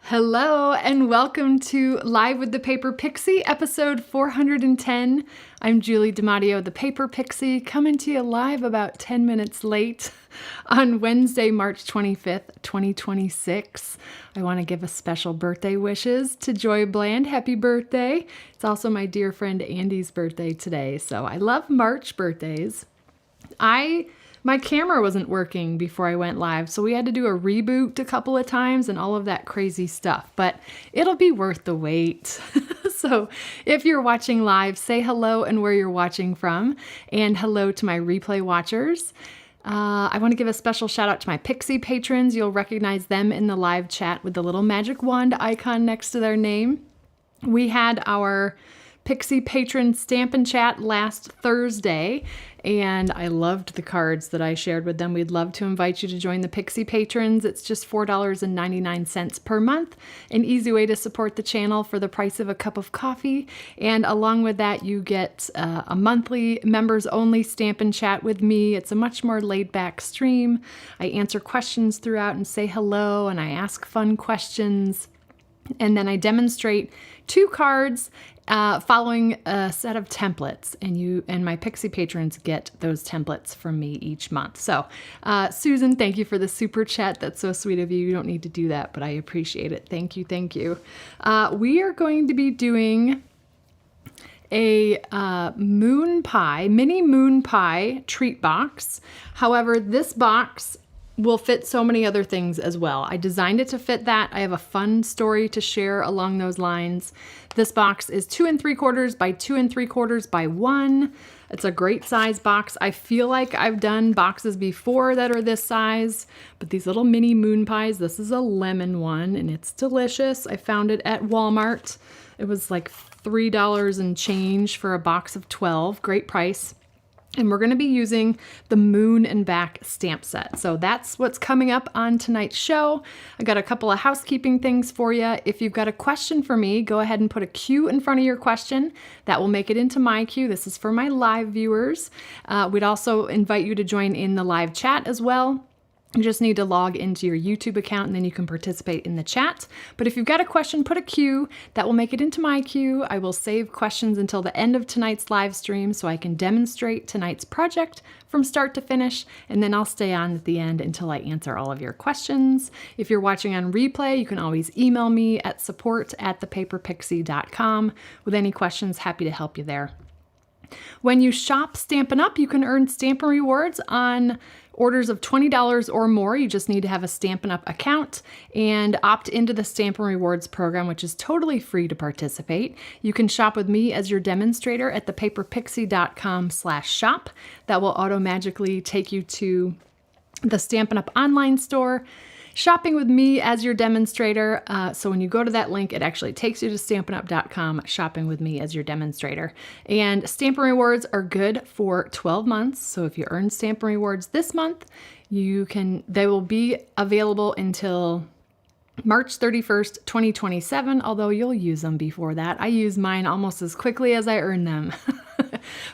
Hello and welcome to Live with the Paper Pixie, episode 410. I'm Julie DiMatteo, the Paper Pixie, coming to you live about 10 minutes late on Wednesday, March 25th, 2026. I want to give a special birthday wishes to Joy Bland. Happy birthday. It's also my dear friend Andy's birthday today, so I love March birthdays. My camera wasn't working before I went live, so we had to do a reboot a couple of times and all of that crazy stuff, but it'll be worth the wait. So if you're watching live, say hello and where you're watching from, and hello to my replay watchers. I want to give a special shout out to my Pixie patrons. You'll recognize them in the live chat with the little magic wand icon next to their name. We had our Pixie patron Stampin' Chat last Thursday, and I loved the cards that I shared with them. We'd love to invite you to join the Pixie patrons. It's just $4.99 per month, an easy way to support the channel for the price of a cup of coffee. And along with that, you get a monthly members-only Stampin' Chat with me. It's a much more laid-back stream. I answer questions throughout and say hello, and I ask fun questions. And then I demonstrate 2 cards following a set of templates, and you and my Pixie patrons get those templates from me each month. So, Susan, thank you for the super chat. That's so sweet of you. You don't need to do that, but I appreciate it. Thank you, thank you. We are going to be doing a mini moon pie treat box. However, this box will fit so many other things as well. I designed it to fit that. I have a fun story to share along those lines. This box is 2 3/4 by 2 3/4 by 1. It's a great size box. I feel like I've done boxes before that are this size, but these little mini moon pies, this is a lemon one and it's delicious. I found it at Walmart. It was like $3 and change for a box of 12. Great price. And we're going to be using the Moon and Back stamp set. So that's what's coming up on tonight's show. I got a couple of housekeeping things for you. If you've got a question for me, go ahead and put a Q in front of your question. That will make it into my queue. This is for my live viewers. We'd also invite you to join in the live chat as well. You just need to log into your YouTube account and then you can participate in the chat. But if you've got a question, put a Q. That will make it into my queue. I will save questions until the end of tonight's live stream so I can demonstrate tonight's project from start to finish, and then I'll stay on at the end until I answer all of your questions. If you're watching on replay, you can always email me at support@thepaperpixie.com with any questions. Happy to help you there. When you shop Stampin' Up, you can earn Stampin' Rewards on orders of $20 or more. You just need to have a Stampin' Up account and opt into the Stampin' Rewards program, which is totally free to participate. You can shop with me as your demonstrator at thepaperpixie.com/shop. That will auto-magically take you to the Stampin' Up online store. Shopping with me as your demonstrator. So when you go to that link, it actually takes you to StampinUp.com, shopping with me as your demonstrator. And Stampin' Rewards are good for 12 months. So if you earn Stampin' Rewards this month, they will be available until March 31st, 2027, although you'll use them before that. I use mine almost as quickly as I earn them.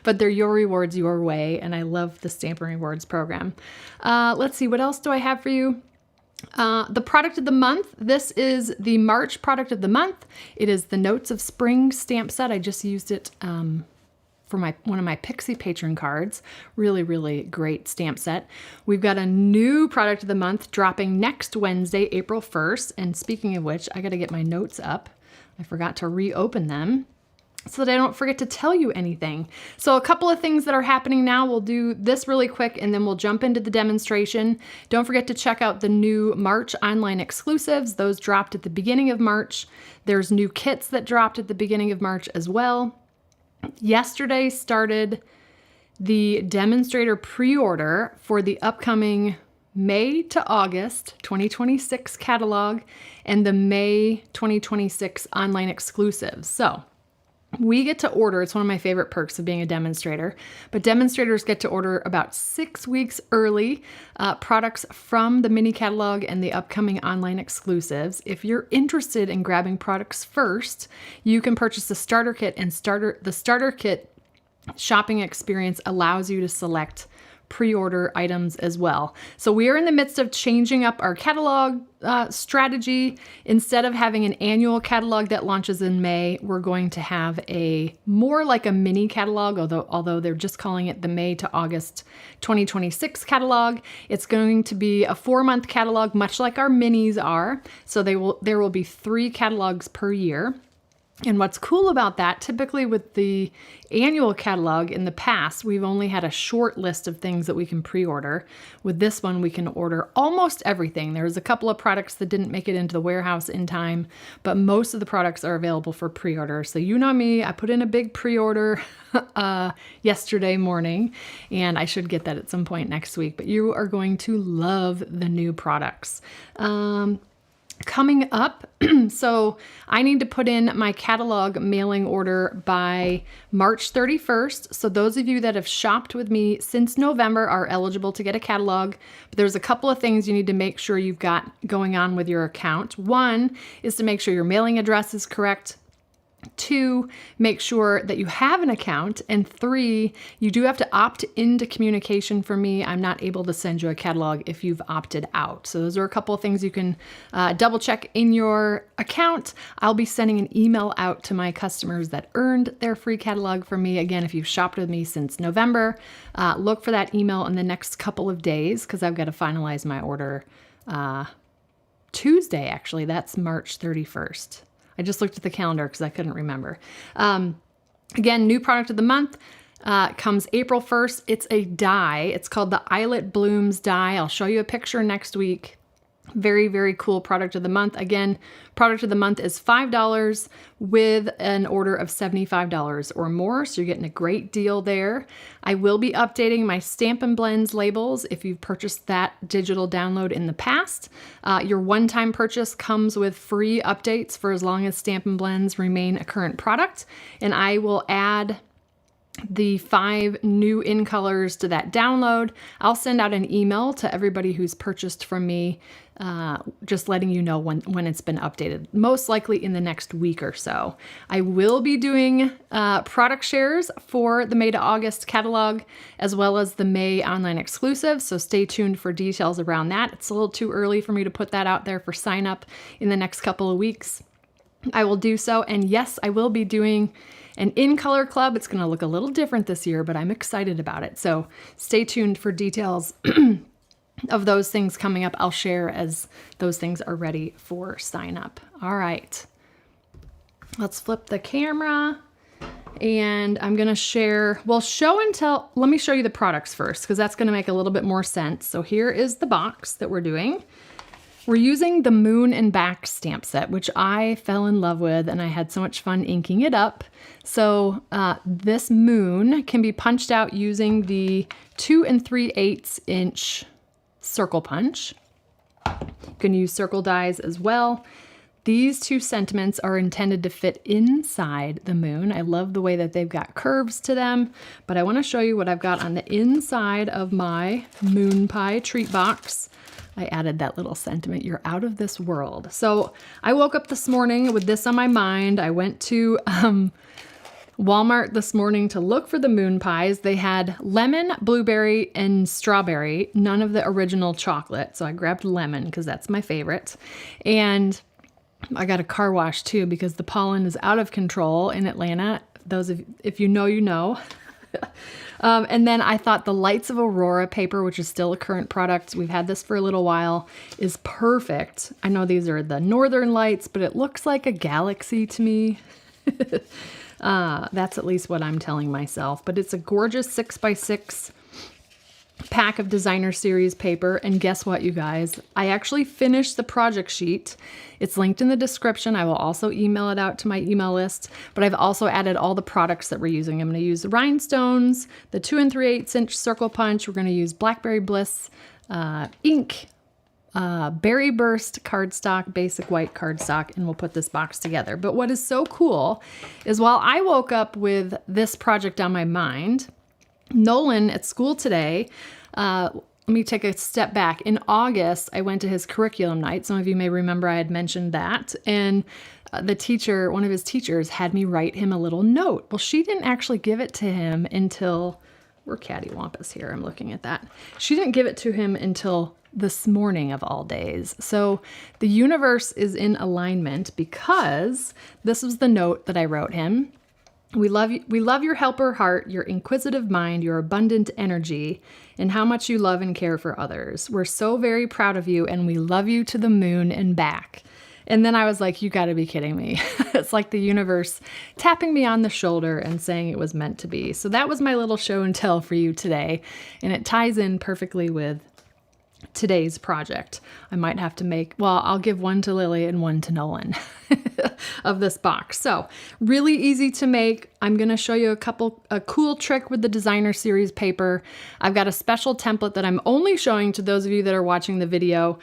But they're your rewards your way, and I love the Stampin' Rewards program. Let's see, what else do I have for you? The product of the month. This is the March product of the month. It is the Notes of Spring stamp set. I just used it for one of my Pixie patron cards. Really, really great stamp set. We've got a new product of the month dropping next Wednesday, April 1st. And speaking of which, I got to get my notes up. I forgot to reopen them so that I don't forget to tell you anything. So a couple of things that are happening now. We'll do this really quick and then we'll jump into the demonstration. Don't forget to check out the new March online exclusives. Those dropped at the beginning of March. There's new kits that dropped at the beginning of March as well. Yesterday started the demonstrator pre-order for the upcoming May to August 2026 catalog and the May 2026 online exclusives. So we get to order, it's one of my favorite perks of being a demonstrator, but demonstrators get to order about 6 weeks early products from the mini catalog and the upcoming online exclusives. If you're interested in grabbing products first, you can purchase the starter kit, and the starter kit shopping experience allows you to select pre-order items as well. So we are in the midst of changing up our catalog strategy. Instead of having an annual catalog that launches in May, we're going to have a more like a mini catalog, although they're just calling it the May to August 2026 catalog. It's going to be a 4-month catalog, much like our minis are. So there will be 3 catalogs per year. And what's cool about that, typically with the annual catalog in the past, we've only had a short list of things that we can pre-order. With this one, we can order almost everything. There's a couple of products that didn't make it into the warehouse in time, but most of the products are available for pre-order. So you know me, I put in a big pre-order yesterday morning, and I should get that at some point next week, but you are going to love the new products. Coming up, so I need to put in my catalog mailing order by March 31st. So those of you that have shopped with me since November are eligible to get a catalog. But there's a couple of things you need to make sure you've got going on with your account. One is to make sure your mailing address is correct. 2, make sure that you have an account. And 3, you do have to opt into communication for me. I'm not able to send you a catalog if you've opted out. So those are a couple of things you can double check in your account. I'll be sending an email out to my customers that earned their free catalog from me. Again, if you've shopped with me since November, look for that email in the next couple of days because I've got to finalize my order Tuesday, actually. That's March 31st. I just looked at the calendar because I couldn't remember. Again, new product of the month comes April 1st. It's a dye. It's called the Eyelet Blooms dye. I'll show you a picture next week. Very, very cool product of the month. Again, product of the month is $5 with an order of $75 or more. So you're getting a great deal there. I will be updating my Stampin' Blends labels if you've purchased that digital download in the past. Your one-time purchase comes with free updates for as long as Stampin' Blends remain a current product. And I will add the 5 new in colors to that download. I'll send out an email to everybody who's purchased from me, just letting you know when it's been updated, most likely in the next week or so. I will be doing product shares for the May to August catalog, as well as the May online exclusive, so stay tuned for details around that. It's a little too early for me to put that out there for sign up in the next couple of weeks. I will do so, and yes, I will be doing an in-color club. It's going to look a little different this year, but I'm excited about it. So stay tuned for details of those things coming up. I'll share as those things are ready for sign up. All right, let's flip the camera and I'm going to share, well, show and tell. Let me show you the products first because that's going to make a little bit more sense. So here is the box that we're doing. We're using the Moon and Back stamp set, which I fell in love with, and I had so much fun inking it up. So this moon can be punched out using the 2 3/8 inch circle punch. You can use circle dies as well. These 2 sentiments are intended to fit inside the moon. I love the way that they've got curves to them, but I want to show you what I've got on the inside of my moon pie treat box. I added that little sentiment, you're out of this world. So I woke up this morning with this on my mind. I went to Walmart this morning to look for the moon pies. They had lemon, blueberry, and strawberry, none of the original chocolate. So I grabbed lemon because that's my favorite. And I got a car wash too because the pollen is out of control in Atlanta. If you know, you know. And then I thought the Lights of Aurora paper, which is still a current product, we've had this for a little while, is perfect. I know these are the northern lights, but it looks like a galaxy to me. That's at least what I'm telling myself. But it's a gorgeous 6x6 pack of designer series paper. And guess what, you guys? I actually finished the project sheet. It's linked in the description. I will also email it out to my email list, but I've also added all the products that we're using. I'm going to use the rhinestones, the 2 3/8 inch circle punch. We're going to use Blackberry Bliss ink, Berry Burst cardstock, basic white cardstock, and we'll put this box together. But what is so cool is while I woke up with this project on my mind, Nolan at school today, let me take a step back. In August, I went to his curriculum night. Some of you may remember I had mentioned that. And the teacher, one of his teachers, had me write him a little note. Well, she didn't actually give it to him until we're cattywampus here. I'm looking at that. She didn't give it to him until this morning of all days. So the universe is in alignment because this was the note that I wrote him. We love your helper heart, your inquisitive mind, your abundant energy, and how much you love and care for others. We're so very proud of you, and we love you to the moon and back. And then I was like, you got to be kidding me. It's like the universe tapping me on the shoulder and saying it was meant to be. So that was my little show and tell for you today. And it ties in perfectly with today's project. I might have to make, well, I'll give one to Lily and one to Nolan of this box. So really easy to make. I'm going to show you a cool trick with the designer series paper. I've got a special template that I'm only showing to those of you that are watching the video,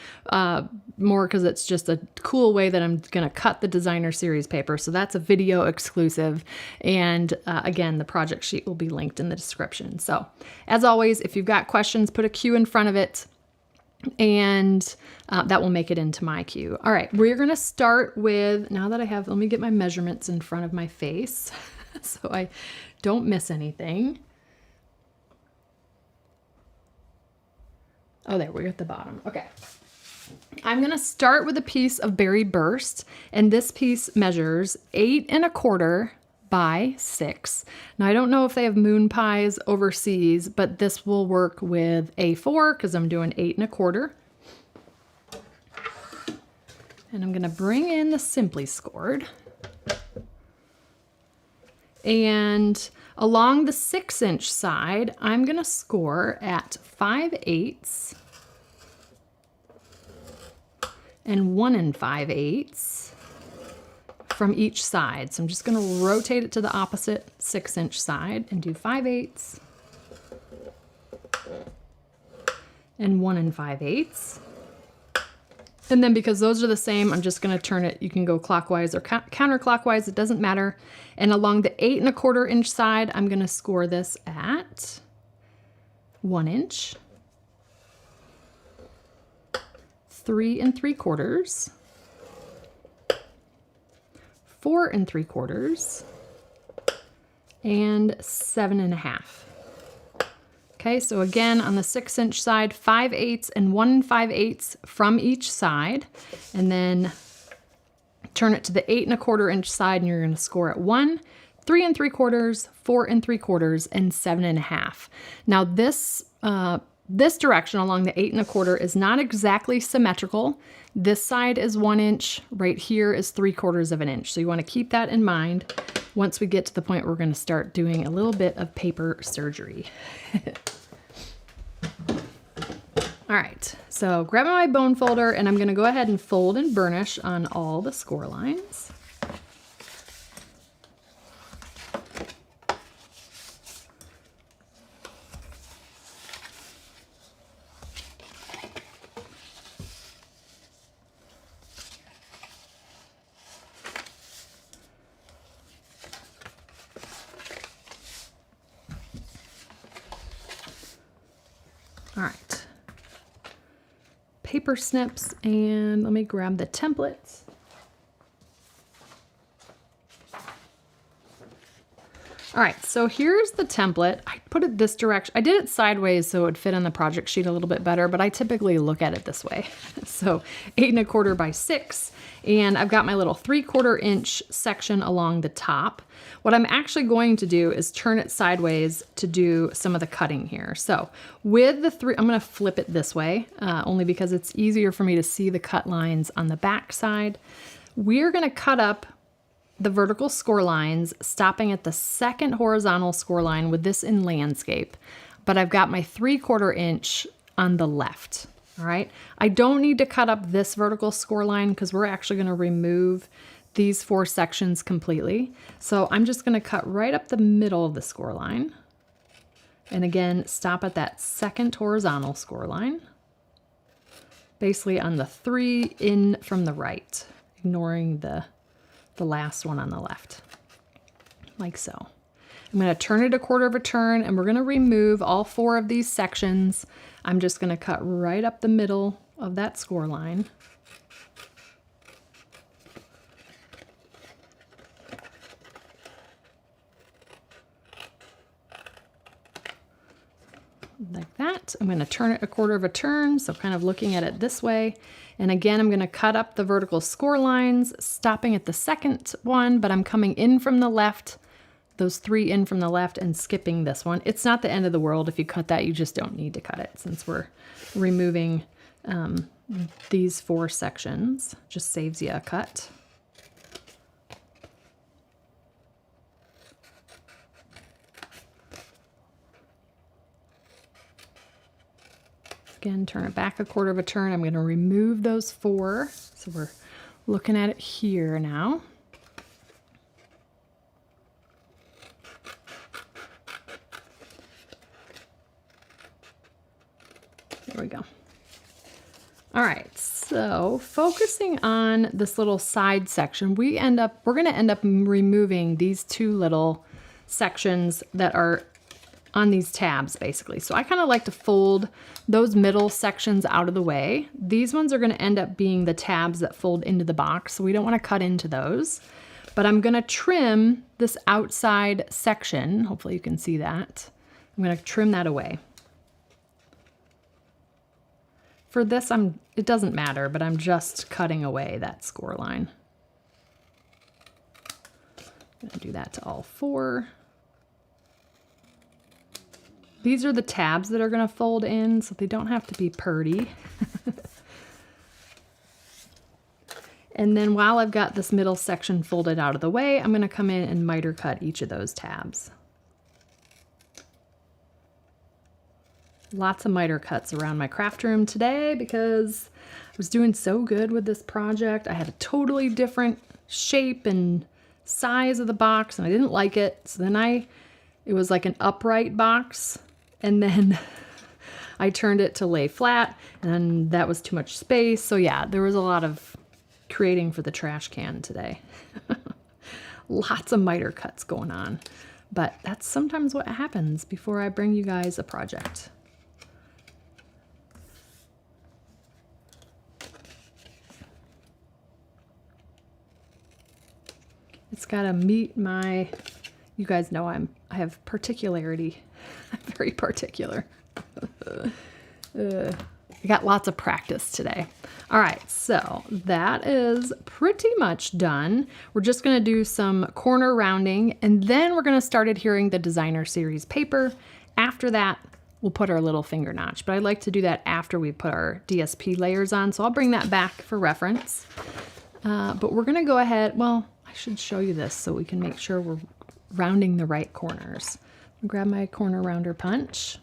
more because it's just a cool way that I'm going to cut the designer series paper. So that's a video exclusive. And again, the project sheet will be linked in the description. So as always, if you've got questions, put a Q in front of it, and that will make it into my queue. All right, we're gonna start with, now that I have, let me get my measurements in front of my face so I don't miss anything. Oh, there, we're at the bottom. Okay. I'm gonna start with a piece of Berry Burst, and this piece measures 8 1/4 by 6. Now I don't know if they have moon pies overseas, but this will work with A4 because I'm doing 8 1/4. And I'm gonna bring in the Simply Scored. And along the 6-inch side, I'm gonna score at 5/8 and 1 5/8 from each side. So I'm just going to rotate it to the opposite 6-inch side and do 5/8 and 1 5/8. And then because those are the same, I'm just going to turn it. You can go clockwise or counterclockwise. It doesn't matter. And along the 8 1/4 inch side, I'm going to score this at 1 inch, 3 3/4, 4 3/4, and 7 1/2. Okay, so again, on the 6-inch side, 5/8 and 1 5/8 from each side, and then turn it to the 8 1/4 inch side, and you're going to score at 1, 3 3/4, 4 3/4, and 7 1/2. Now this direction along the 8 1/4 is not exactly symmetrical. This side is 1 inch, right here is 3/4 of an inch. So you want to keep that in mind once we get to the point where we're going to start doing a little bit of paper surgery. All right, so grabbing my bone folder, and I'm going to go ahead and fold and burnish on all the score lines. All right, paper snips, and let me grab the templates. All right, so here's the template. I put it this direction. I did it sideways so it would fit on the project sheet a little bit better, but I typically look at it this way. So 8 1/4 by 6, and I've got my little 3/4 inch section along the top. What I'm actually going to do is turn it sideways to do some of the cutting here. So with the I'm gonna flip it this way, only because it's easier for me to see the cut lines on the back side. We're gonna cut up the vertical score lines, stopping at the second horizontal score line with this in landscape, but I've got my 3/4 inch on the left. All right, I don't need to cut up this vertical score line because we're actually going to remove these 4 sections completely. So I'm just going to cut right up the middle of the score line, and again stop at that second horizontal score line, basically on the 3 in from the right, ignoring the last one on the left, like so. I'm going to turn it a 1/4 of a turn, and we're going to remove all 4 of these sections. I'm just going to cut right up the middle of that score line. like that. I'm going to turn it a quarter of a turn, so kind of looking at it this way. And again, I'm going to cut up the vertical score lines, stopping at the second one, but I'm coming in from the left, those 3 in from the left, and skipping this one. It's not the end of the world. If you cut that, you just don't need to cut it since we're removing these 4 sections. Just saves you a cut. Again, turn it back a quarter of a turn. I'm going to remove those 4. So we're looking at it here now. There we go. All right, so focusing on this little side section, we're going to end up removing these 2 little sections that are on these tabs basically. So I kind of like to fold those middle sections out of the way. These ones are going to end up being the tabs that fold into the box, so we don't want to cut into those. But I'm going to trim this outside section. Hopefully you can see that. I'm going to trim that away. For this, it doesn't matter, but I'm just cutting away that score line. I'm going to do that to all 4. These are the tabs that are going to fold in, so they don't have to be purdy. And then while I've got this middle section folded out of the way, I'm going to come in and miter cut each of those tabs. Lots of miter cuts around my craft room today because I was doing so good with this project. I had a totally different shape and size of the box and I didn't like it. So then it was like an upright box. And then I turned it to lay flat and that was too much space. So yeah, there was a lot of creating for the trash can today. Lots of miter cuts going on, but that's sometimes what happens before I bring you guys a project. It's gotta meet you guys know I have particularity. I'm very particular. I got lots of practice today. All right, so that is pretty much done. We're just gonna do some corner rounding and then we're gonna start adhering the designer series paper. After that, we'll put our little finger notch, but I like to do that after we put our DSP layers on. So I'll bring that back for reference. But we're gonna go ahead, well, I should show you this so we can make sure we're rounding the right corners. Grab my corner rounder punch.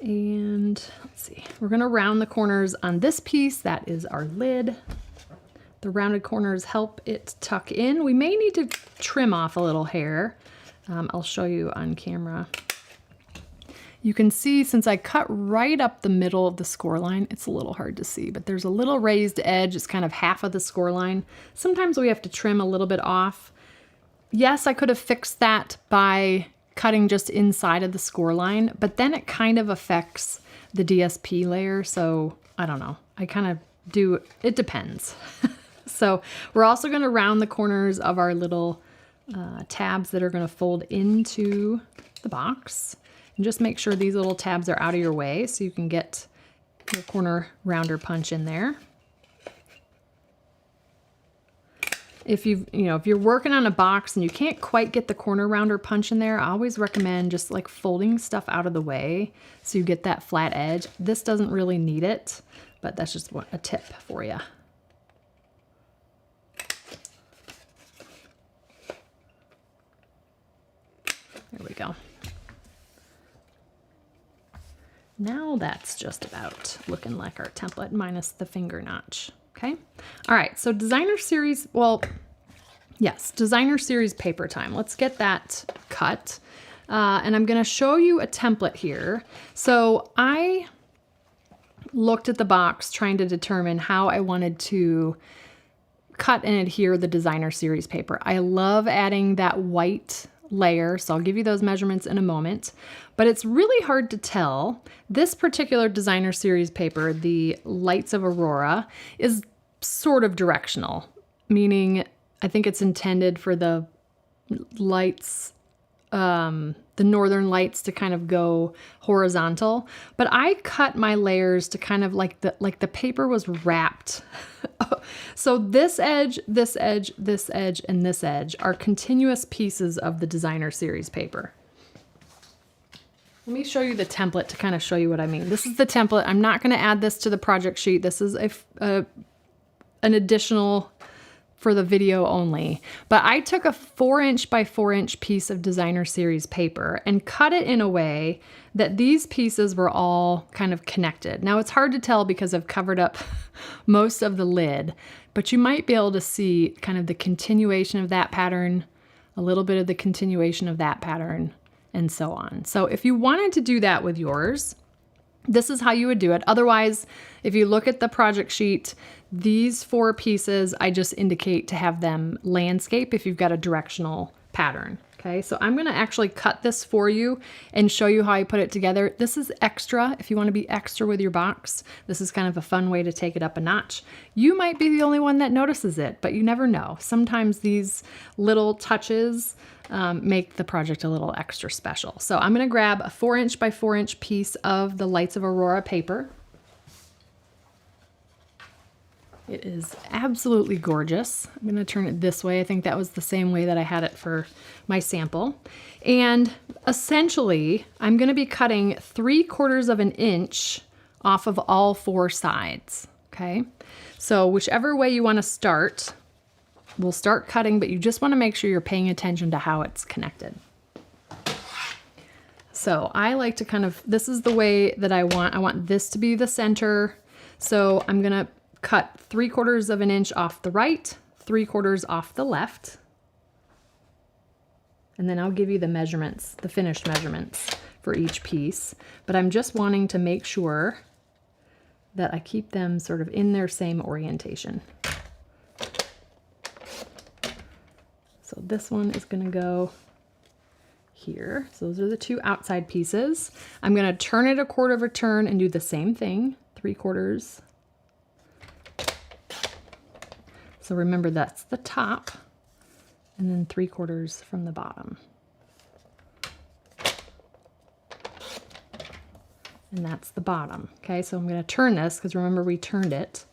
And let's see, we're gonna round the corners on this piece. That is our lid. The rounded corners help it tuck in. We may need to trim off a little hair. I'll show you on camera. You can see since I cut right up the middle of the score line, it's a little hard to see, but there's a little raised edge. It's kind of half of the score line. Sometimes we have to trim a little bit off. Yes, I could have fixed that by cutting just inside of the score line, but then it kind of affects the DSP layer. So I don't know. I kind of do, it depends. So we're also going to round the corners of our little tabs that are going to fold into the box. And just make sure these little tabs are out of your way so you can get your corner rounder punch in there. If you're working on a box and you can't quite get the corner rounder punch in there, I always recommend just like folding stuff out of the way so you get that flat edge. This doesn't really need it, but that's just a tip for you. There we go. Now that's just about looking like our template minus the finger notch. Okay. All right. So designer series, well, yes, designer series paper time. Let's get that cut. And I'm going to show you a template here. So I looked at the box trying to determine how I wanted to cut and adhere the designer series paper. I love adding that white layer, so I'll give you those measurements in a moment, but it's really hard to tell. This particular designer series paper, the Lights of Aurora, is sort of directional, meaning I think it's intended for the lights the northern lights to kind of go horizontal, but I cut my layers to kind of like the paper was wrapped. So this edge, this edge, this edge, and this edge are continuous pieces of the designer series paper. Let me show you the template to kind of show you what I mean. This is the template. I'm not going to add this to the project sheet. This is an additional for the video only, but I took a 4" by 4" piece of designer series paper and cut it in a way that these pieces were all kind of connected. Now it's hard to tell because I've covered up most of the lid, but you might be able to see kind of the continuation of that pattern, a little bit of the continuation of that pattern, and so on. So if you wanted to do that with yours, this is how you would do it. Otherwise, if you look at the project sheet, these 4 pieces, I just indicate to have them landscape if you've got a directional pattern. Okay, so I'm gonna actually cut this for you and show you how I put it together. This is extra if you wanna be extra with your box. This is kind of a fun way to take it up a notch. You might be the only one that notices it, but you never know. Sometimes these little touches make the project a little extra special. So I'm gonna grab a 4" by 4" piece of the Lights of Aurora paper. It is absolutely gorgeous. I'm gonna turn it this way. I think that was the same way that I had it for my sample. And essentially, I'm gonna be cutting 3/4 of an inch off of all 4 sides, okay? So whichever way you wanna start, we'll start cutting, but you just wanna make sure you're paying attention to how it's connected. So I like to kind of, this is the way that I want this to be the center. So I'm gonna cut 3/4 of an inch off the right, 3/4 off the left. And then I'll give you the measurements, the finished measurements for each piece. But I'm just wanting to make sure that I keep them sort of in their same orientation. So this one is gonna go here. So those are the 2 outside pieces. I'm gonna turn it a 1/4 of a turn and do the same thing, 3/4. So remember that's the top, and then 3/4 from the bottom. And that's the bottom. Okay, so I'm gonna turn this because remember we turned it.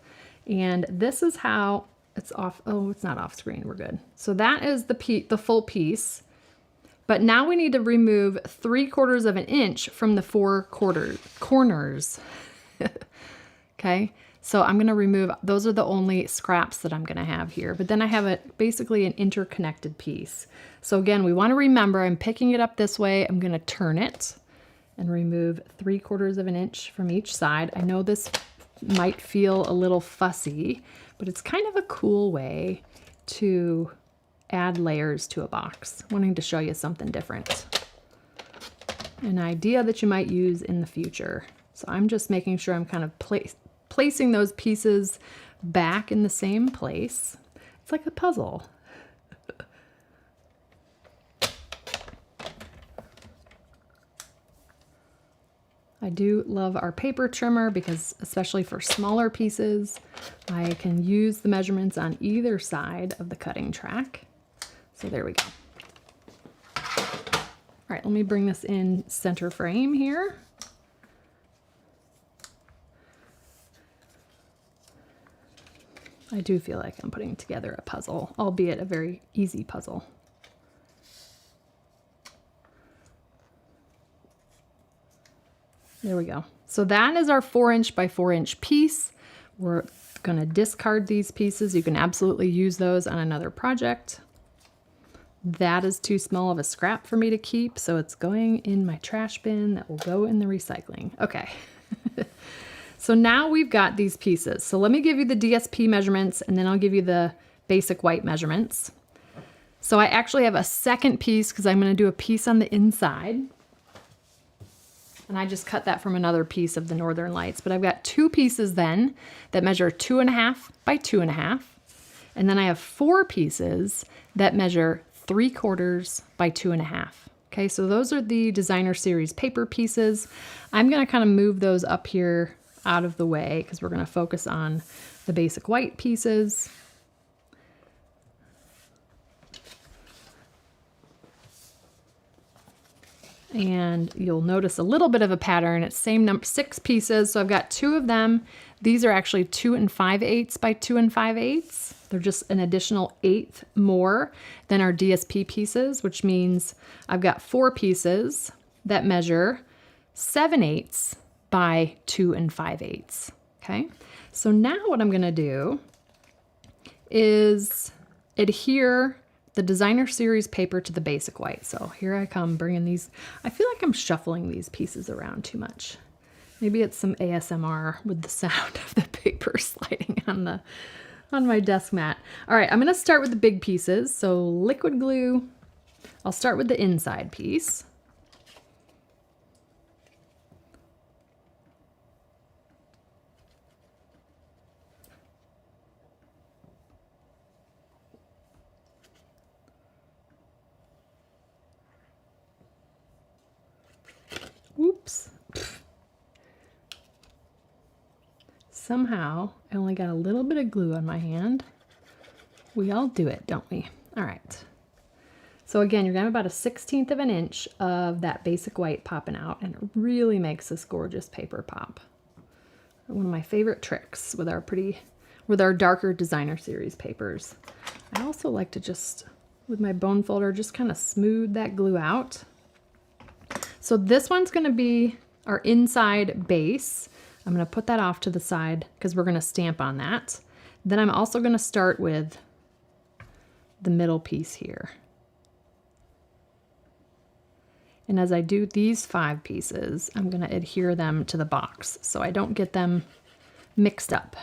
And this is how it's off. Oh, it's not off screen, we're good. So that is the full piece. But now we need to remove 3/4 of an inch from the 4 corners. Okay. So I'm going to remove, those are the only scraps that I'm going to have here. But then I have basically an interconnected piece. So again, we want to remember I'm picking it up this way. I'm going to turn it and remove 3/4 of an inch from each side. I know this might feel a little fussy, but it's kind of a cool way to add layers to a box. Wanting to show you something different. An idea that you might use in the future. So I'm just making sure I'm kind of placing those pieces back in the same place. It's like a puzzle. I do love our paper trimmer because especially for smaller pieces, I can use the measurements on either side of the cutting track. So there we go. All right, let me bring this in center frame here. I do feel like I'm putting together a puzzle, albeit a very easy puzzle. There we go. So that is our 4" by 4" piece. We're going to discard these pieces. You can absolutely use those on another project. That is too small of a scrap for me to keep, so it's going in my trash bin that will go in the recycling. Okay. So now we've got these pieces. So let me give you the DSP measurements and then I'll give you the basic white measurements. So I actually have a second piece because I'm going to do a piece on the inside. And I just cut that from another piece of the Northern Lights. But I've got 2 pieces then that measure 2.5 by 2.5. And then I have 4 pieces that measure 3/4 by 2.5. Okay, so those are the designer series paper pieces. I'm going to kind of move those up here out of the way because we're going to focus on the basic white pieces. And you'll notice a little bit of a pattern. It's same number, 6 pieces. So I've got 2 of them. These are actually 2 5/8 by 2 5/8. They're just an additional 1/8 more than our DSP pieces, which means I've got 4 pieces that measure 7/8 by 2 5/8. Okay. So now what I'm going to do is adhere the designer series paper to the basic white. So here I come bringing these. I feel like I'm shuffling these pieces around too much. Maybe it's some ASMR with the sound of the paper sliding on my desk mat. All right, I'm gonna start with the big pieces. So liquid glue, I'll start with the inside piece. Oops. Somehow, I only got a little bit of glue on my hand. We all do it, don't we? All right. So again, you're gonna have about a 1/16 of an inch of that basic white popping out, and it really makes this gorgeous paper pop. One of my favorite tricks with our darker designer series papers. I also like to just, with my bone folder, just kind of smooth that glue out. So this one's going to be our inside base. I'm going to put that off to the side because we're going to stamp on that. Then I'm also going to start with the middle piece here. And as I do these 5 pieces, I'm going to adhere them to the box so I don't get them mixed up.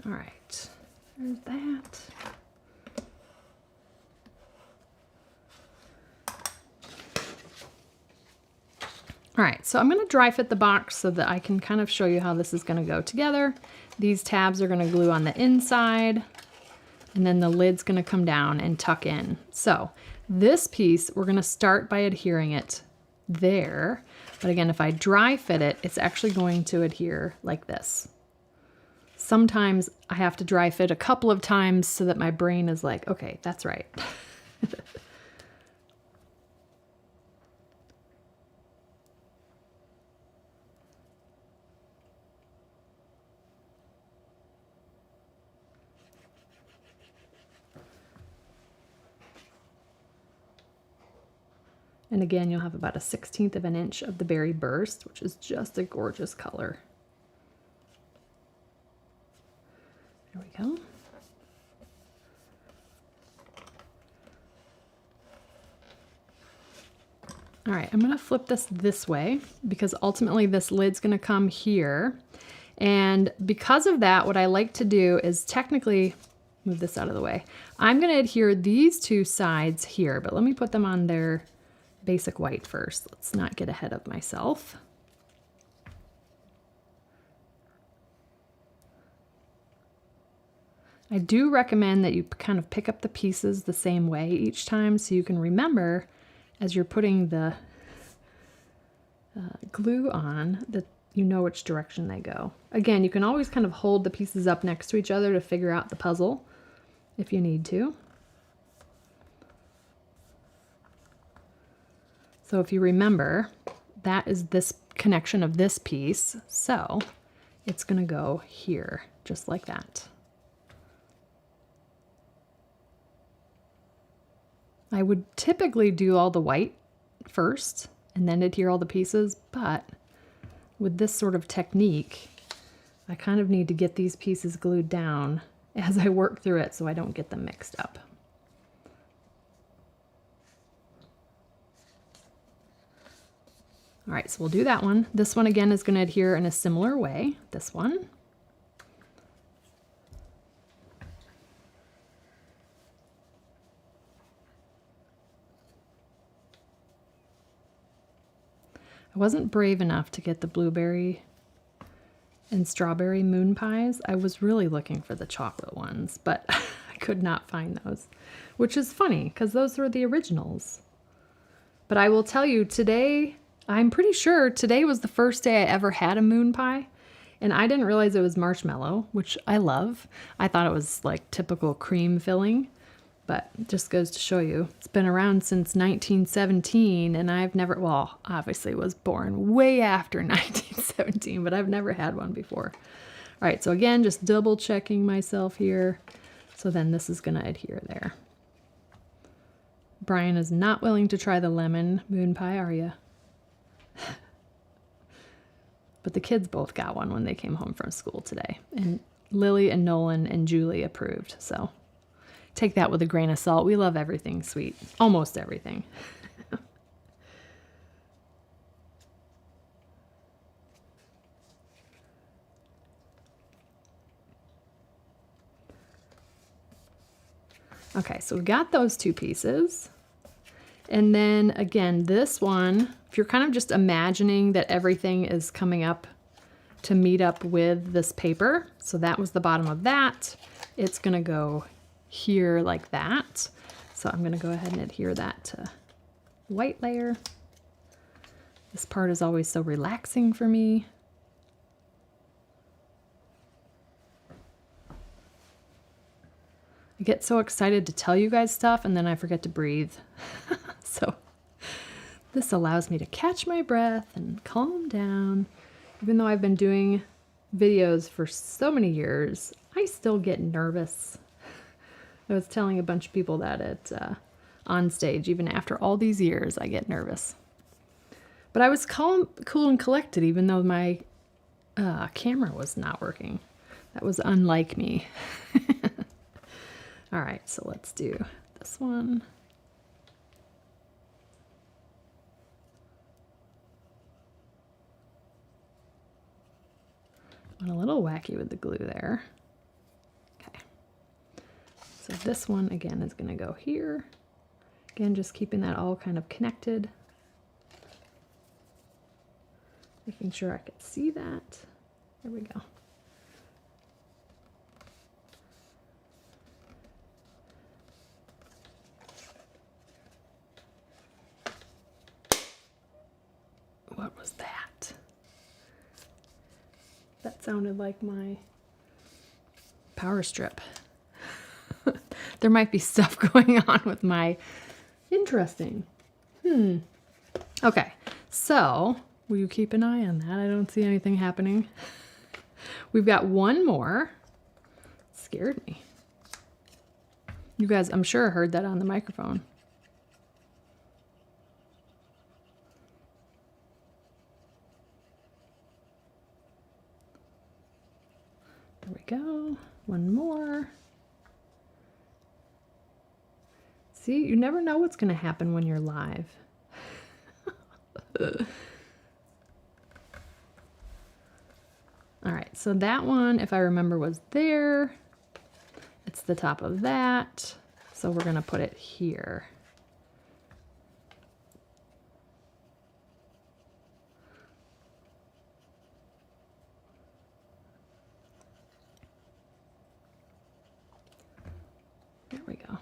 All right, there's that. All right, so I'm going to dry fit the box so that I can kind of show you how this is going to go together. These tabs are going to glue on the inside, and then the lid's going to come down and tuck in. So this piece, we're going to start by adhering it there. But again, if I dry fit it, it's actually going to adhere like this. Sometimes I have to dry fit a couple of times so that my brain is like, okay, that's right. And again, you'll have about a 1/16 of an inch of the berry burst, which is just a gorgeous color. There we go. All right, I'm going to flip this way because ultimately this lid's going to come here. And because of that, what I like to do is technically move this out of the way. I'm going to adhere these 2 sides here, but let me put them on their basic white first. Let's not get ahead of myself. I do recommend that you kind of pick up the pieces the same way each time so you can remember as you're putting the glue on that you know which direction they go. Again, you can always kind of hold the pieces up next to each other to figure out the puzzle if you need to. So if you remember, that is this connection of this piece, so it's going to go here, just like that. I would typically do all the white first and then adhere all the pieces, but with this sort of technique, I kind of need to get these pieces glued down as I work through it so I don't get them mixed up. All right, so we'll do that one. This one again is going to adhere in a similar way, this one. I wasn't brave enough to get the blueberry and strawberry moon pies. I was really looking for the chocolate ones, but I could not find those, which is funny because those were the originals. But I will tell you today, I'm pretty sure today was the first day I ever had a moon pie, and I didn't realize it was marshmallow, which I love. I thought it was like typical cream filling, but it just goes to show you. It's been around since 1917, and I've never, well, obviously was born way after 1917, but I've never had one before. All right, so again, just double checking myself here. So then this is gonna adhere there. Brian is not willing to try the lemon moon pie, are you? But the kids both got one when they came home from school today. And Lily and Nolan and Julie approved. So take that with a grain of salt. We love everything sweet. Almost everything. Okay, so we got those two pieces. And then again, this one, if you're kind of just imagining that everything is coming up to meet up with this paper, so that was the bottom of that, it's gonna go here like that. So I'm gonna go ahead and adhere that to white layer. This part is always so relaxing for me. I get so excited to tell you guys stuff and then I forget to breathe. So this allows me to catch my breath and calm down. Even though I've been doing videos for so many years, I still get nervous. I was telling a bunch of people that at on stage, even after all these years, I get nervous. But I was calm, cool, and collected even though my camera was not working. That was unlike me. All right, so let's do this one. Went a little wacky with the glue there. Okay. So this one, again, is going to go here. Again, just keeping that all kind of connected. Making sure I could see that. There we go. What was that? That sounded like my power strip. There might be stuff going on with my... Interesting. Okay, so will you keep an eye on that? I don't see anything happening. We've got one more. It scared me. You guys, I'm sure, heard that on the microphone. There we go. One more. See, you never know what's going to happen when you're live. All right, so that one, if I remember, was there. It's the top of that. So we're going to put it here. There we go.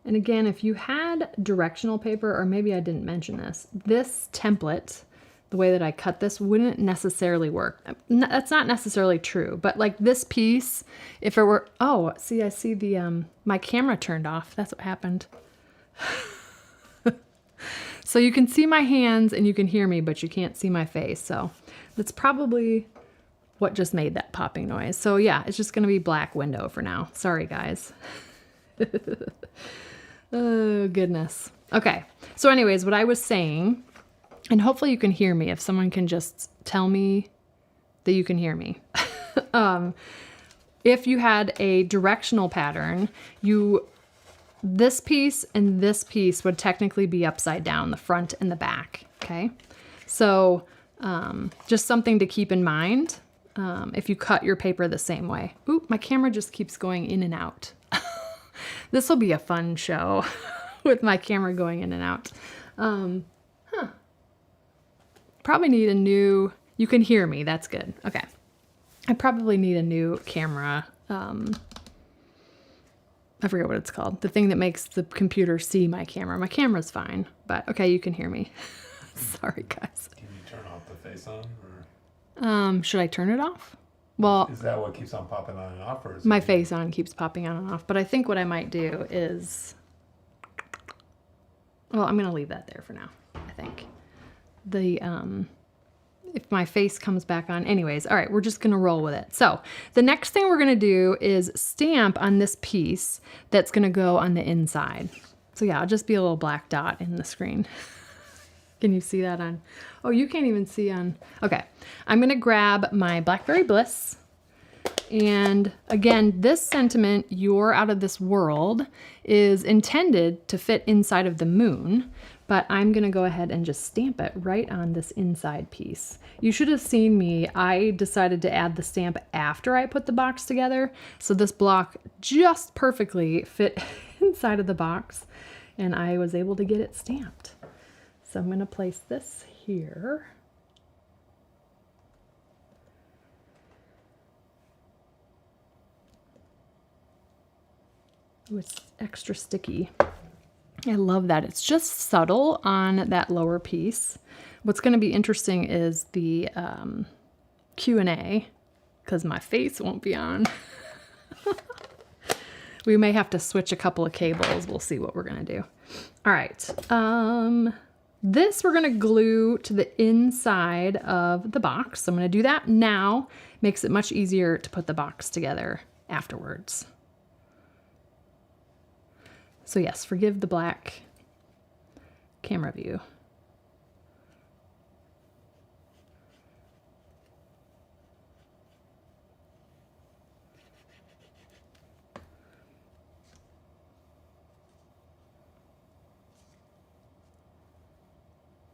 And again, if you had directional paper, or maybe I didn't mention this, this template, the way that I cut this, wouldn't necessarily work. That's not necessarily true, but like this piece, if it were, oh, see, I see the, my camera turned off. That's what happened. So you can see my hands and you can hear me, but you can't see my face. So that's probably what just made that popping noise. So yeah, it's just gonna be black window for now. Sorry, guys. Oh, goodness. Okay. So anyways, what I was saying, and hopefully you can hear me if someone can just tell me that you can hear me. If you had a directional pattern, this piece and this piece would technically be upside down, the front and the back. Okay. So just something to keep in mind if you cut your paper the same way. Ooh, my camera just keeps going in and out. This will be a fun show with my camera going in and out. Probably need a new, you can hear me, that's good. Okay. I probably need a new camera. I I forget what it's called. The thing that makes the computer see my camera. My camera's fine, but okay, you can hear me. Sorry, guys. Can you turn off the face on? Or? Should I turn it off? Well, is that what keeps on popping on and off? Or is my face on keeps popping on and off, but I think what I might do is, well, I'm going to leave that there for now, I think. If my face comes back on. Anyways, all right, we're just going to roll with it. So the next thing we're going to do is stamp on this piece that's going to go on the inside. So yeah, I'll just be a little black dot in the screen. Can you see that on? Oh, you can't even see on. Okay, I'm going to grab my Blackberry Bliss. And again, this sentiment, "You're out of this world," is intended to fit inside of the moon, but I'm gonna go ahead and just stamp it right on this inside piece. You should have seen me. I decided to add the stamp after I put the box together, so this block just perfectly fit inside of the box, and I was able to get it stamped. So I'm gonna place this here. Ooh, it's extra sticky. I love that. It's just subtle on that lower piece. What's going to be interesting is the Q&A, because my face won't be on. We may have to switch a couple of cables. We'll see what we're going to do. All right. This we're going to glue to the inside of the box. So I'm going to do that now. Makes it much easier to put the box together afterwards. So yes, forgive the black camera view.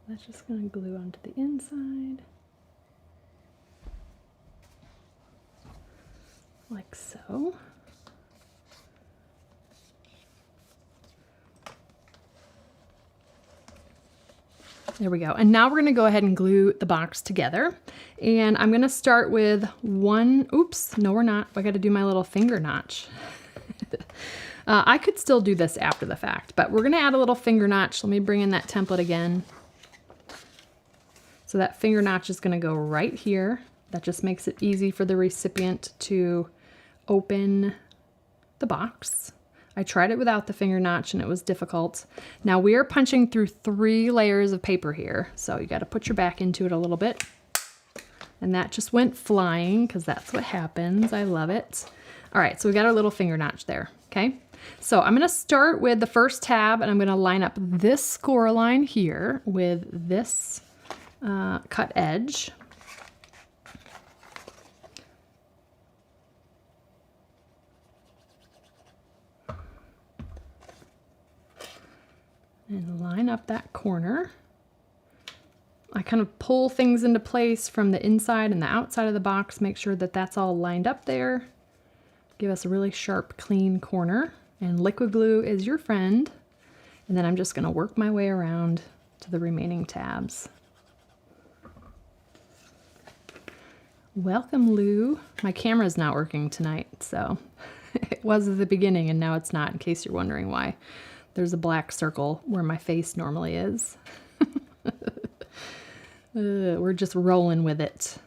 That's just going to glue onto the inside. Like so. There we go. And now we're going to go ahead and glue the box together. And I'm going to start with one, oops, no we're not. I got to do my little finger notch. I could still do this after the fact, but we're going to add a little finger notch. Let me bring in that template again. So that finger notch is going to go right here. That just makes it easy for the recipient to open the box. I tried it without the finger notch and it was difficult. Now we are punching through 3 layers of paper here. So you got to put your back into it a little bit. And that just went flying because that's what happens. I love it. All right, so we got our little finger notch there, okay? So I'm gonna start with the first tab and I'm gonna line up this score line here with this cut edge. And line up that corner. I kind of pull things into place from the inside and the outside of the box, make sure that that's all lined up there. Give us a really sharp, clean corner. And liquid glue is your friend. And then I'm just gonna work my way around to the remaining tabs. Welcome, Lou. My camera's not working tonight, so it was at the beginning and now it's not, in case you're wondering why. There's a black circle where my face normally is. We're just rolling with it.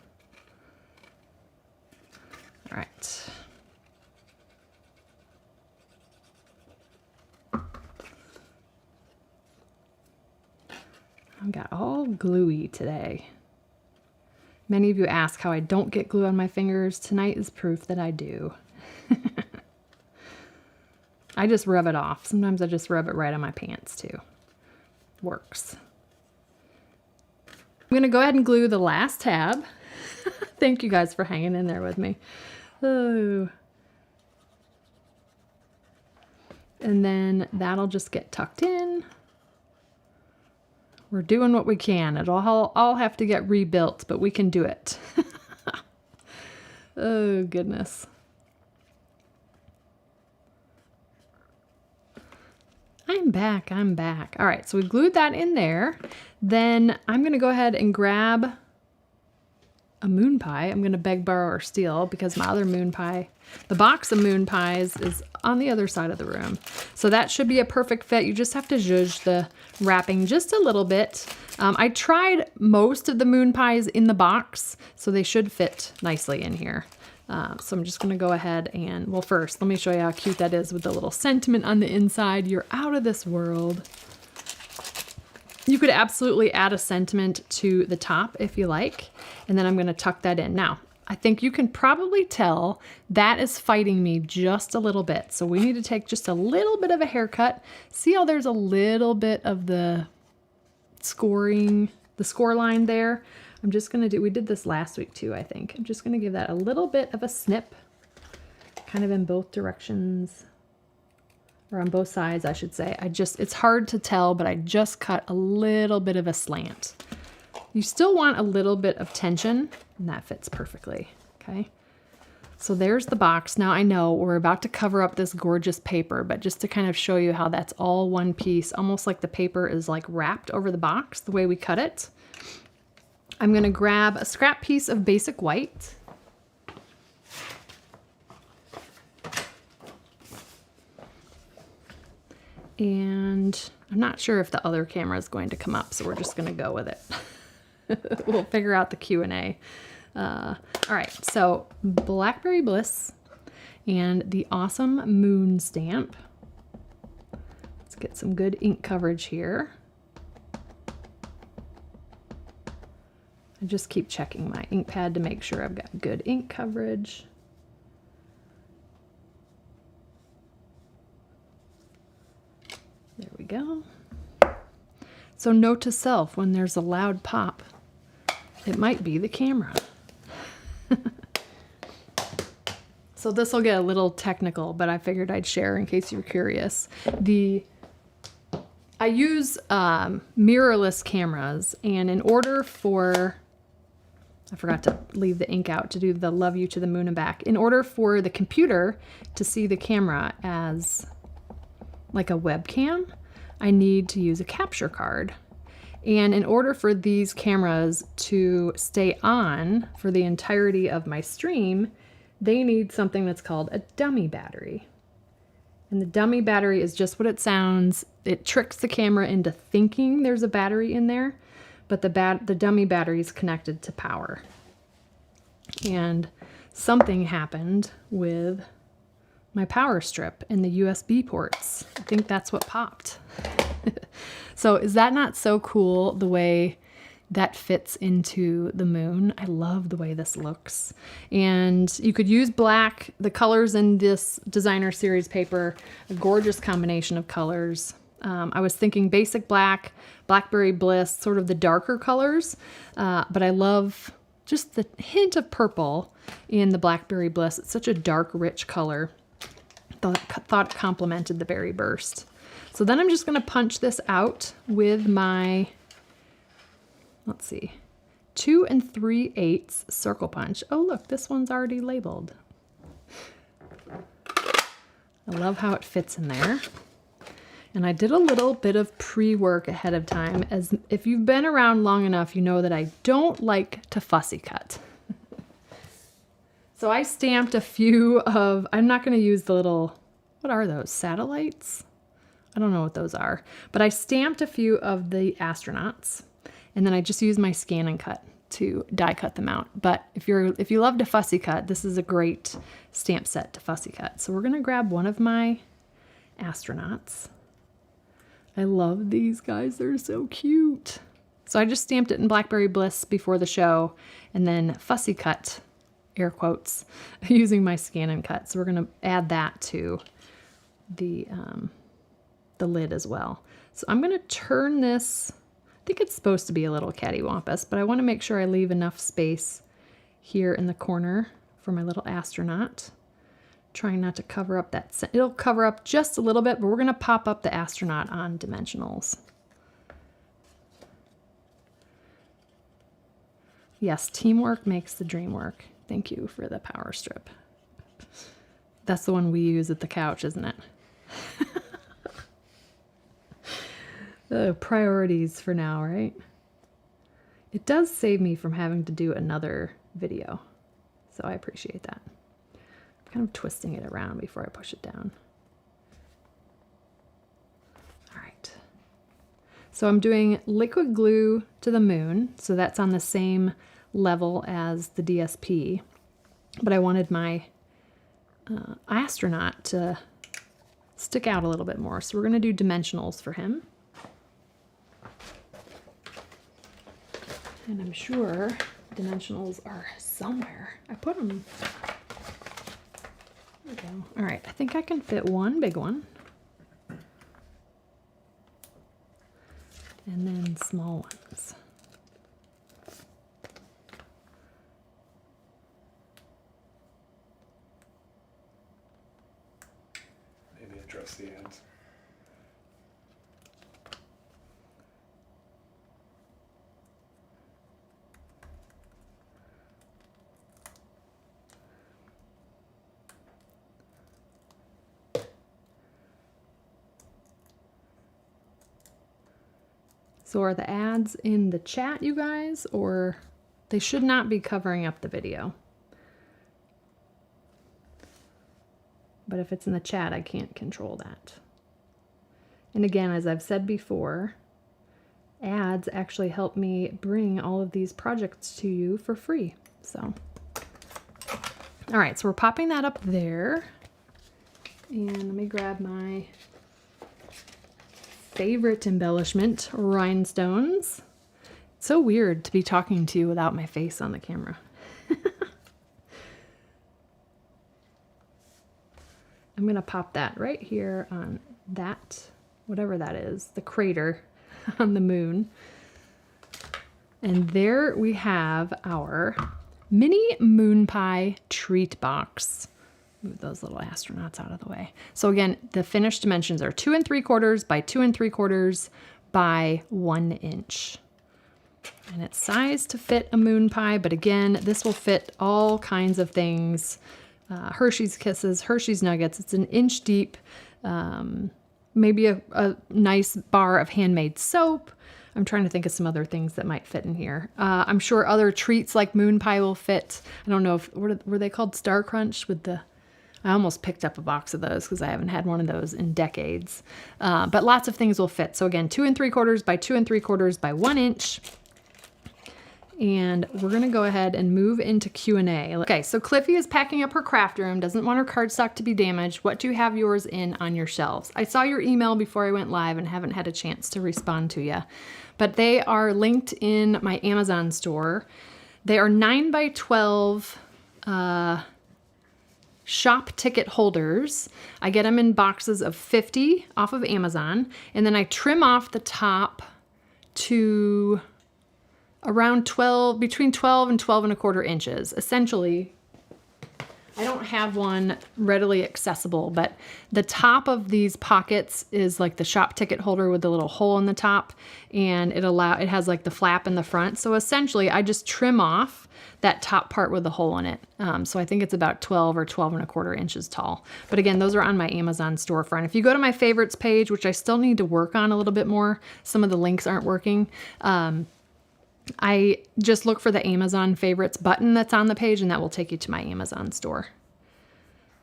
All right. I got all gluey today. Many of you ask how I don't get glue on my fingers. Tonight is proof that I do. I just rub it off. Sometimes I just rub it right on my pants too. Works. I'm gonna go ahead and glue the last tab. Thank you guys for hanging in there with me. Oh. And then that'll just get tucked in. We're doing what we can. It'll all have to get rebuilt, but we can do it. Oh, goodness. I'm back, I'm back. All right, so we glued that in there. Then I'm gonna go ahead and grab a moon pie. I'm going to beg, borrow, or steal because my other moon pie, the box of moon pies, is on the other side of the room. So that should be a perfect fit. You just have to zhuzh the wrapping just a little bit. I tried most of the moon pies in the box, so they should fit nicely in here. So I'm just going to go ahead and, well, first, let me show you how cute that is with the little sentiment on the inside. You're out of this world. You could absolutely add a sentiment to the top if you like, and then I'm going to tuck that in. Now, I think you can probably tell that is fighting me just a little bit. So we need to take just a little bit of a haircut. See how there's a little bit of the score line there? I'm just going to do, we did this last week too, I think. I'm just going to give that a little bit of a snip, kind of in both directions. Or on both sides, I should say. It's hard to tell, but I just cut a little bit of a slant. You still want a little bit of tension, and that fits perfectly, okay? So there's the box. Now I know we're about to cover up this gorgeous paper, but just to kind of show you how that's all one piece, almost like the paper is like wrapped over the box, the way we cut it. I'm gonna grab a scrap piece of basic white. And I'm not sure if the other camera is going to come up, so we're just going to go with it. We'll figure out the Q&A. All right, so Blackberry Bliss and the awesome moon stamp. Let's get some good ink coverage here. I just keep checking my ink pad to make sure I've got good ink coverage. There we go. So note to self, when there's a loud pop, it might be the camera. So this will get a little technical, but I figured I'd share in case you're curious. I use mirrorless cameras, and in order for, I forgot to leave the ink out to do the love you to the moon and back. In order for the computer to see the camera as like a webcam, I need to use a capture card. And in order for these cameras to stay on for the entirety of my stream, they need something that's called a dummy battery. And the dummy battery is just what it sounds. It tricks the camera into thinking there's a battery in there, but the dummy battery is connected to power. And something happened with my power strip and the USB ports. I think that's what popped. So is that not so cool, the way that fits into the moon? I love the way this looks. And you could use black. The colors in this designer series paper, a gorgeous combination of colors. I was thinking basic black, Blackberry Bliss, sort of the darker colors, but I love just the hint of purple in the Blackberry Bliss. It's such a dark, rich color. Thought it complemented the berry burst. So then I'm just going to punch this out with my, let's see, 2 3/8 circle punch. Oh, look, this one's already labeled. I love how it fits in there. And I did a little bit of pre-work ahead of time. As if you've been around long enough, you know that I don't like to fussy cut. So I stamped a few of, I'm not going to use the little, what are those, satellites? I don't know what those are, but I stamped a few of the astronauts, and then I just used my scan and cut to die cut them out. But if you love to fussy cut, this is a great stamp set to fussy cut. So we're going to grab one of my astronauts. I love these guys. They're so cute. So I just stamped it in Blackberry Bliss before the show, and then fussy cut, air quotes, using my scan and cut. So we're going to add that to the lid as well. So I'm going to turn this, I think it's supposed to be a little cattywampus, but I want to make sure I leave enough space here in the corner for my little astronaut. Trying not to cover up that, it'll cover up just a little bit, but we're going to pop up the astronaut on dimensionals. Yes, teamwork makes the dream work. Thank you for the power strip. That's the one we use at the couch, isn't it? The priorities for now, right? It does save me from having to do another video. So I appreciate that. I'm kind of twisting it around before I push it down. All right. So I'm doing liquid glue to the moon. So that's on the same level as the DSP. But I wanted my astronaut to stick out a little bit more. So we're going to do dimensionals for him. And I'm sure dimensionals are somewhere. I put them. There we go. All right, I think I can fit one big one. And then small ones. Maybe address the ends. So are the ads in the chat, you guys, or they should not be covering up the video? But if it's in the chat, I can't control that. And again, as I've said before, ads actually help me bring all of these projects to you for free. So, all right, so we're popping that up there. And let me grab my favorite embellishment, rhinestones. It's so weird to be talking to you without my face on the camera. I'm going to pop that right here on that, whatever that is, the crater on the moon. And there we have our mini moon pie treat box. Move those little astronauts out of the way. So again, the finished dimensions are 2 3/4 by 2 3/4 by 1 inch. And it's sized to fit a moon pie, but again, this will fit all kinds of things. Hershey's Kisses, Hershey's Nuggets. It's 1 inch deep. Maybe a nice bar of handmade soap. I'm trying to think of some other things that might fit in here. I'm sure other treats like moon pie will fit. I don't know if, were they called Star Crunch with the... I almost picked up a box of those because I haven't had one of those in decades. But lots of things will fit. So again, 2 3/4 by 2 3/4 by 1 inch. And we're gonna go ahead and move into Q&A. Okay, so Cliffy is packing up her craft room, doesn't want her cardstock to be damaged. What do you have yours in on your shelves? I saw your email before I went live and haven't had a chance to respond to you. But they are linked in my Amazon store. They are 9 by 12 shop ticket holders. I get them in boxes of 50 off of Amazon, and then I trim off the top to around 12, between 12 and 12 1/4 inches. Essentially, I don't have one readily accessible, but the top of these pockets is like the shop ticket holder with the little hole in the top, and it has like the flap in the front. So essentially, I just trim off that top part with the hole in it. So I think it's about 12 or 12 1/4 inches tall. But again, those are on my Amazon storefront. If you go to my favorites page, which I still need to work on a little bit more, some of the links aren't working. I just look for the Amazon favorites button that's on the page, and that will take you to my Amazon store.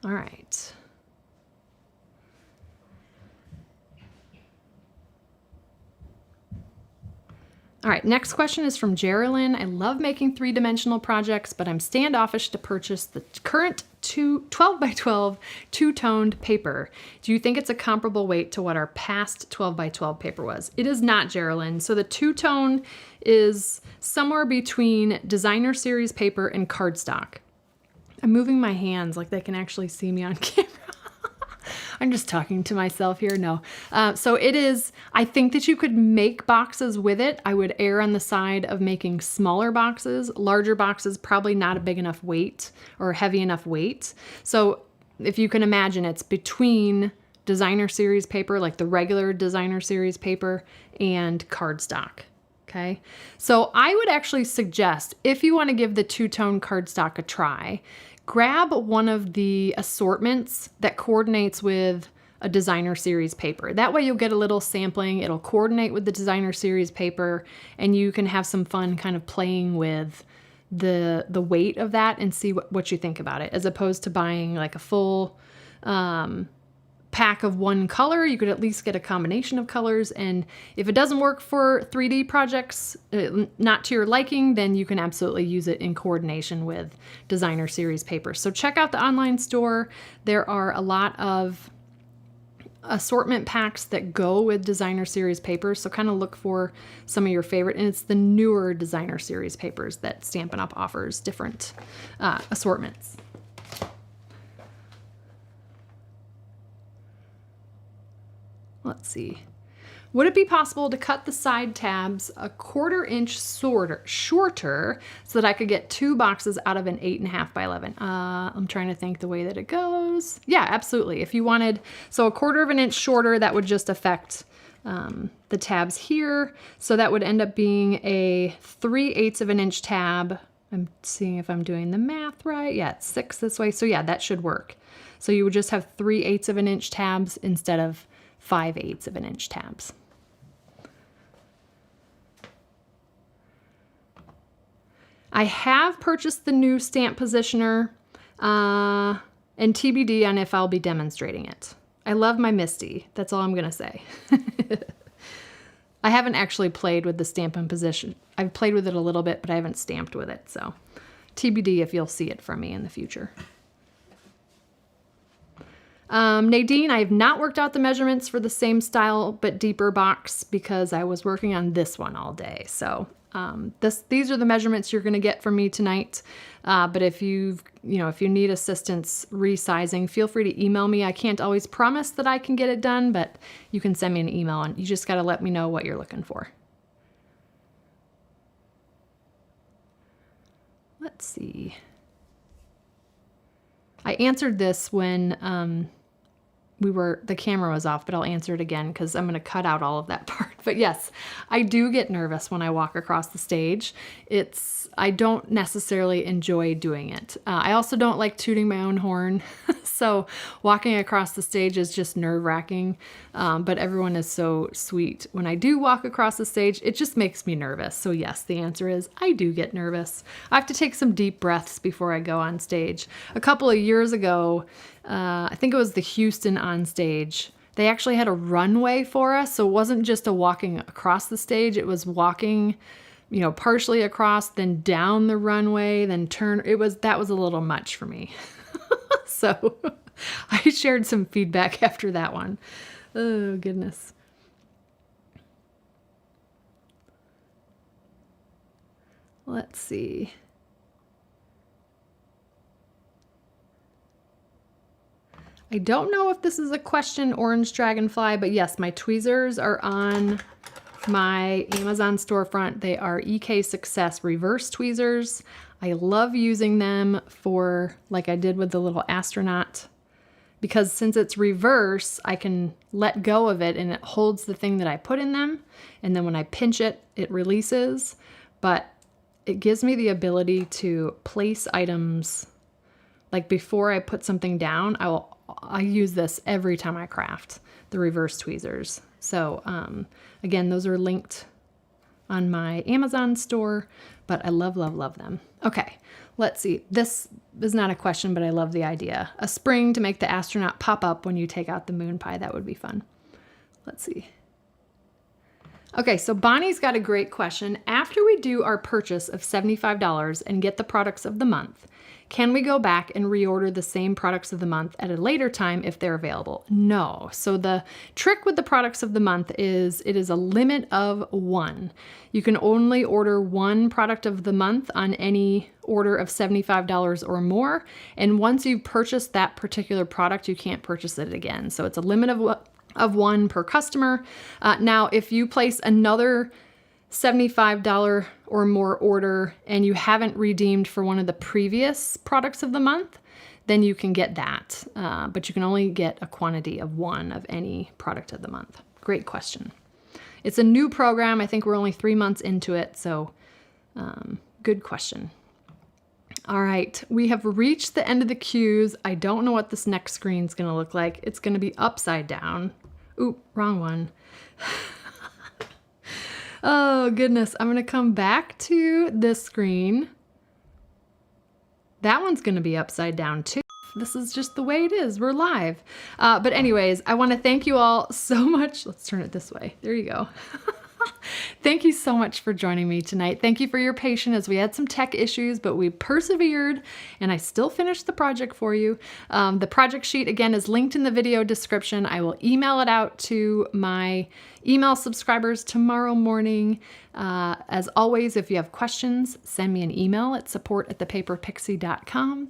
All right. All right, next question is from Geraldine. I love making 3-dimensional projects, but I'm standoffish to purchase the current 12 by 12 two-toned paper. Do you think it's a comparable weight to what our past 12 by 12 paper was? It is not, Geraldine. So the two-tone is somewhere between designer series paper and cardstock. I'm moving my hands like they can actually see me on camera. I'm just talking to myself here. No. So it is, I think that you could make boxes with it. I would err on the side of making smaller boxes. Larger boxes, probably not a big enough weight or heavy enough weight. So if you can imagine, it's between designer series paper, like the regular designer series paper, and cardstock. Okay. So I would actually suggest, if you want to give the two-tone cardstock a try, grab one of the assortments that coordinates with a designer series paper. That way you'll get a little sampling, it'll coordinate with the designer series paper, and you can have some fun kind of playing with the weight of that and see what you think about it, as opposed to buying like a full pack of one color. You could at least get a combination of colors, and if it doesn't work for 3D projects, not to your liking, then you can absolutely use it in coordination with designer series papers. So check out the online store. There are a lot of assortment packs that go with designer series papers, so kind of look for some of your favorite, and it's the newer designer series papers that Stampin' Up! Offers different assortments. Let's see. Would it be possible to cut the side tabs a 1/4 inch shorter so that I could get 2 boxes out of an 8.5 by 11? I'm trying to think the way that it goes. Yeah, absolutely. If you wanted, so a 1/4 of an inch shorter, that would just affect the tabs here. So that would end up being a 3/8 of an inch tab. I'm seeing if I'm doing the math right. Yeah, it's 6 this way. So yeah, that should work. So you would just have 3/8 of an inch tabs instead of 5/8 of an inch tabs. I have purchased the new stamp positioner, and TBD on if I'll be demonstrating it. I love my Misty. That's all I'm going to say. I haven't actually played with the Stampin' Position. I've played with it a little bit, but I haven't stamped with it. So TBD if you'll see it from me in the future. Nadine, I have not worked out the measurements for the same style but deeper box because I was working on this one all day. So these are the measurements you're going to get from me tonight. But if you need assistance resizing, feel free to email me. I can't always promise that I can get it done, but you can send me an email, and you just got to let me know what you're looking for. Let's see. I answered this when the camera was off, but I'll answer it again because I'm going to cut out all of that part. But yes, I do get nervous when I walk across the stage. I don't necessarily enjoy doing it. I also don't like tooting my own horn. So walking across the stage is just nerve-wracking. But everyone is so sweet. When I do walk across the stage, it just makes me nervous. So yes, the answer is I do get nervous. I have to take some deep breaths before I go on stage. A couple of years ago, I think it was the Houston on stage. They actually had a runway for us, so it wasn't just a walking across the stage. It was walking, partially across, then down the runway, then turn. That was a little much for me. So I shared some feedback after that one. Oh, goodness. Let's see. I don't know if this is a question, Orange Dragonfly, but yes, my tweezers are on my Amazon storefront. They are EK Success reverse tweezers. I love using them for, like I did with the little astronaut, because since it's reverse, I can let go of it and it holds the thing that I put in them. And then when I pinch it, it releases. But it gives me the ability to place items. Like before I put something down, I use this every time I craft, the reverse tweezers. So again, those are linked on my Amazon store, but I love, love, love them. Okay, let's see. This is not a question, but I love the idea. A spring to make the astronaut pop up when you take out the moon pie. That would be fun. Let's see. Okay, so Bonnie's got a great question. After we do our purchase of $75 and get the products of the month, can we go back and reorder the same products of the month at a later time if they're available? No. So the trick with the products of the month is it is a limit of 1. You can only order 1 product of the month on any order of $75 or more. And once you've purchased that particular product, you can't purchase it again. So it's a limit of 1 per customer. Now, if you place another $75 or more order and you haven't redeemed for one of the previous products of the month, then you can get that. But you can only get a quantity of 1 of any product of the month. Great question. It's a new program. I think we're only 3 months into it. So good question. All right, we have reached the end of the cues. I don't know what this next screen is going to look like. It's going to be upside down. Oop, wrong one. Oh, goodness. I'm going to come back to this screen. That one's gonna be upside down too. This is just the way it is. We're live. But anyways, I want to thank you all so much. Let's turn it this way. There you go. Thank you so much for joining me tonight. Thank you for your patience as we had some tech issues, but we persevered and I still finished the project for you. The project sheet again is linked in the video description. I will email it out to my email subscribers tomorrow morning. As always, if you have questions, send me an email at support@thepaperpixie.com.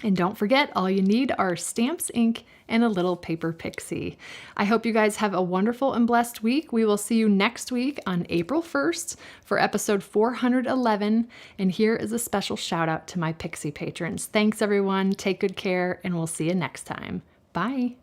And don't forget, all you need are stamps, ink, and a little paper pixie. I hope you guys have a wonderful and blessed week. We will see you next week on April 1st for episode 411. And here is a special shout out to my Pixie patrons. Thanks everyone, take good care, and we'll see you next time. Bye.